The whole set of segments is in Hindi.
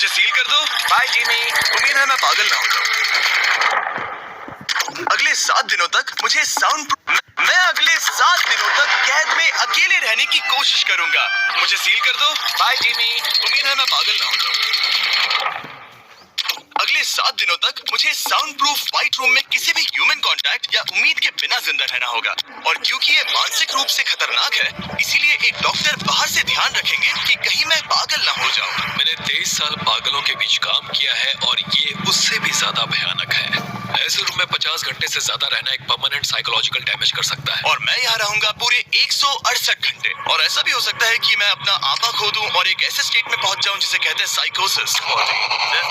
मुझे सील कर दो। Bye Jimmy. उम्मीद है मैं पागल ना हो जाऊं। अगले 7 दिनों तक मुझे मैं अगले 7 दिनों तक कैद में अकेले रहने की कोशिश करूंगा। मुझे सील कर दो। Bye Jimmy. उम्मीद है मैं पागल ना हो जाऊं। अगले 7 दिनों तक मुझे साउंड प्रूफ व्हाइट रूम में किसी भी ह्यूमन कांटेक्ट या उम्मीद के बिना जिंदा रहना होगा। और क्योंकि ये मानसिक रूप से खतरनाक है, इसीलिए एक डॉक्टर बाहर से ध्यान रखेंगे कि कहीं मैं पागल ना हो जाऊं। मैंने 23 साल पागलों के बीच काम किया है और ये उससे भी ज्यादा भयानक है। ऐसे रूम में 50 घंटे से ज्यादा रहना एक परमानेंट साइकोलॉजिकल डैमेज कर सकता है। और मैं यहाँ रहूंगा पूरे 168 घंटे। और ऐसा भी हो सकता है कि मैं अपना आपा खो दूं और एक ऐसे स्टेट में पहुंच जाऊं जिसे कहते हैं साइकोसिस। 15,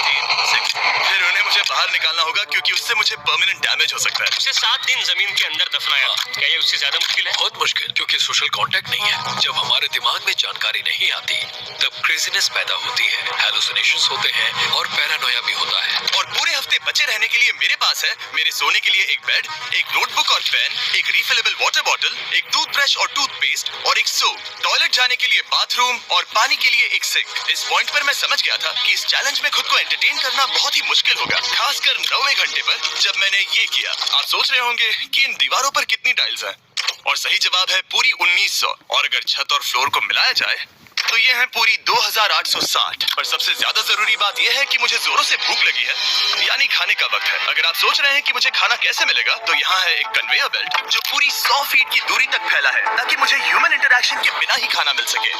16, फिर उन्हें मुझे बाहर निकालना होगा क्योंकि उससे मुझे परमानेंट डैमेज हो सकता है। उसे 7 दिन जमीन के अंदर दफनाया, क्या ये उससे ज्यादा मुश्किल है? बहुत मुश्किल, क्योंकि सोशल कांटेक्ट नहीं है। जब हमारे दिमाग में जानकारी नहीं आती तब क्रेजीनेस पैदा होती है, हैलुसिनेशंस होते हैं और पैरानोया भी होता है। और पूरे हफ्ते बचे रहने के लिए मेरे पास है मेरे सोने के लिए एक बेड, एक नोटबुक और पेन, एक रिफिलेबल वाटर बॉटल, एक टूथब्रश और टूथपेस्ट और एक सोप, टॉयलेट जाने के लिए बाथरूम और पानी के लिए एक सिंक। इस पॉइंट पर मैं समझ गया था कि इस चैलेंज में खुद को एंटरटेन करना बहुत ही मुश्किल होगा, खासकर 9वें घंटे पर जब मैंने ये किया। आप सोच रहे होंगे कि इन दीवारों पर कितनी टाइल्स हैं? और सही जवाब है पूरी 1900। और अगर छत और फ्लोर को मिलाया जाए तो ये है पूरी 2860। पर सबसे ज्यादा जरूरी बात यह है कि मुझे जोरों से भूख लगी है, यानी खाने का वक्त है। अगर आप सोच रहे हैं कि मुझे खाना कैसे मिलेगा, तो यहाँ है एक कन्वेयर बेल्ट जो पूरी 100 फीट की दूरी तक फैला है, ताकि मुझे ह्यूमन इंटरैक्शन के बिना ही खाना मिल सके।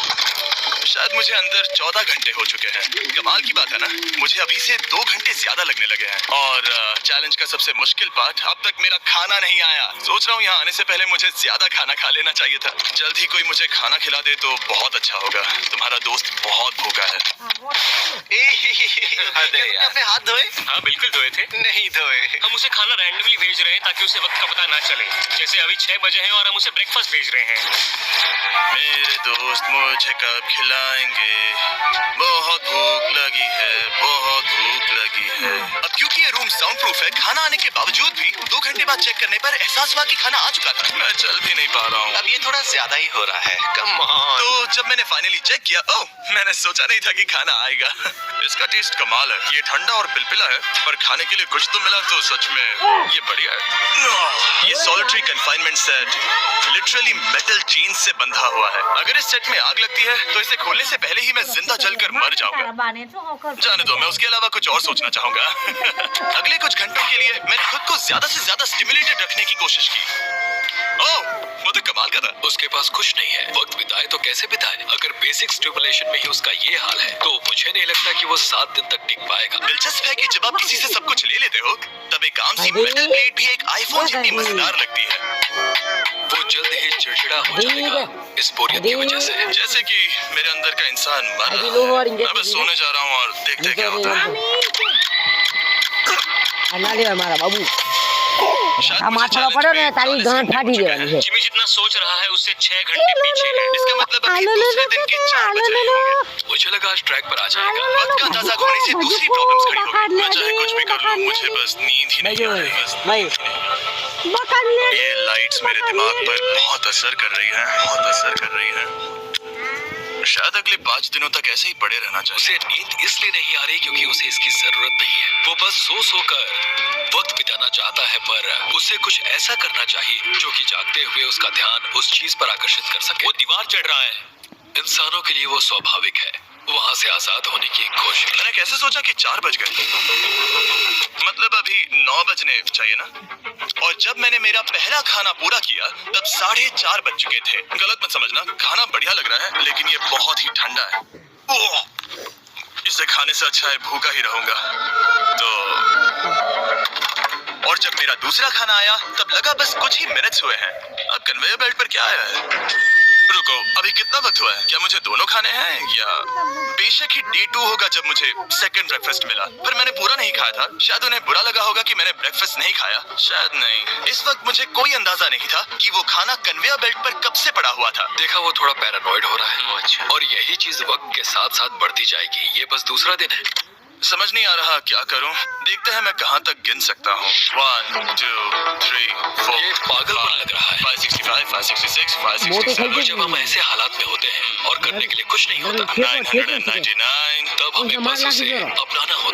शायद मुझे अंदर 14 घंटे हो चुके हैं। कमाल की बात है ना, मुझे अभी से 2 घंटे ज्यादा लगने लगे हैं। और चैलेंज का सबसे मुश्किल पार्ट, अब तक मेरा खाना नहीं आया। सोच रहा हूँ यहाँ आने से पहले मुझे ज्यादा खाना खा लेना चाहिए था। जल्द ही कोई मुझे खाना खिला दे तो बहुत अच्छा होगा। तुम्हारा दोस्त बहुत भूखा है। अपने हाथ धोए? हाँ बिल्कुल धोए थे। नहीं धोए। हम उसे खाना रैंडमली भेज रहे हैं ताकि उसे वक्त का पता ना चले। जैसे अभी 6 बजे हैं और हम उसे ब्रेकफास्ट भेज रहे हैं। मेरे दोस्त मुझे कब खिलाएंगे? बहुत भूख लगी है, बहुत भूख लगी है। अब क्योंकि ये रूम साउंड प्रूफ है, खाना आने के बावजूद भी 2 घंटे बाद चेक करने पर एहसास हुआ कि खाना आ चुका था। मैं चल भी नहीं पा रहा हूँ। अब ये थोड़ा ज्यादा ही हो रहा है। Come on. तो जब मैंने फाइनली चेक किया, ओह, मैंने सोचा नहीं था कि खाना आएगा। इसका टेस्ट कमाल है। ये ठंडा और पिलपिला है, पर खाने के लिए कुछ तो मिला तो सच में ये बढ़िया है। ये solitary confinement set literally metal chain से बंधा हुआ है। अगर इस सेट में आग लगती है तो इसे खोलने से पहले ही मैं जिंदा जलकर मर जाऊंगा। जाने दो, मैं उसके अलावा कुछ और सोचना चाहूंगा। अगले कुछ घंटों के लिए मैंने खुद को ज्यादा से ज्यादा स्टिमुलेटेड रखने की कोशिश की। ओह, वो तो कमाल का था। उसके पास कुछ नहीं है, वक्त बिताए तो कैसे बिताए? अगर बेसिक स्टिमुलेशन में ही उसका ये हाल है तो मुझे नहीं लगता कि वो 7 दिन तक टिक पाएगा। दिलचस्प है कि जब आप किसी से सब कुछ ले लेते हो, तब एक आम सी मेटल प्लेट भी एक आईफोन जितनी मजेदार लगती है। वो जल्द ही चिड़चिड़ा हो जाएगा इस बोरियत की वजह से। जैसे कि मेरे अंदर का इंसान मर रहा है। मैं बस सोने जा रहा हूँ और देखते क्या होता है। शायद मुझे माथा पड़ो ने तारी गांठ फाटी देवानी है। जिमी जितना सोच रहा है उससे 6 घंटे पीछे है। इसका मतलब अभी दूसरे दिन के 4 बज रहे होंगे। मुझे लगा आज ट्रैक पर आ जाएगा। वक्त का अंदाजा खोने से दूसरी प्रॉब्लम्स खड़ी हो गई। मैं चाहे कुछ भी कर लूं, मुझे बस नींद ही नहीं आ रही। ये लाइट्स मेरे दिमाग पर बहुत असर कर रही हैं, बहुत असर कर रही हैं। शायद अगले 5 दिनों तक ऐसे ही पड़े रहना चाहिए। उसे नींद इसलिए नहीं आ रही क्योंकि उसे इसकी जरूरत नहीं है। वो बस सो कर वक्त बिताना चाहता है, पर उसे कुछ ऐसा करना चाहिए जो कि जागते हुए उसका ध्यान उस चीज पर आकर्षित कर सके। वो दीवार चढ़ रहा है। इंसानों के लिए वो स्वाभाविक है, वहाँ से आजाद होने की एक कोशिश। मैंने कैसे सोचा कि 4 बज गए? मतलब अभी 9 बजने चाहिए ना? और जब मैंने मेरा पहला खाना पूरा किया तब 4:30 बज चुके थे। गलत मत समझना, खाना बढ़िया लग रहा है, लेकिन ये बहुत ही ठंडा है। ओह, इसे खाने से अच्छा है भूखा ही रहूंगा। तो और जब मेरा दूसरा खाना आया तब लगा बस कुछ ही मिनट्स हुए हैं। अब कन्वेयर बेल्ट पर क्या आया है? रुको, अभी कितना वक्त हुआ है? क्या मुझे दोनों खाने हैं या बेशक ही डे 2 होगा जब मुझे सेकंड ब्रेकफास्ट मिला, पर मैंने पूरा नहीं खाया था। शायद उन्हें बुरा लगा होगा कि मैंने ब्रेकफास्ट नहीं खाया, शायद नहीं। इस वक्त मुझे कोई अंदाजा नहीं था कि वो खाना कन्वेयर बेल्ट पर कब से पड़ा हुआ था। देखा, वो थोड़ा पैरानॉइड हो रहा है। अच्छा। और यही चीज वक्त के साथ साथ बढ़ती जाएगी। ये बस दूसरा दिन है। समझ नहीं आ रहा क्या करूं। देखते हैं मैं कहां तक गिन सकता हूं। 1 2 3 4 ये पागलपन लग रहा है। 565 566 वो तो 567 और जब हम ऐसे हालात में होते हैं और करने के लिए कुछ नहीं होता, 999 तब हमें बस उसे अपनाना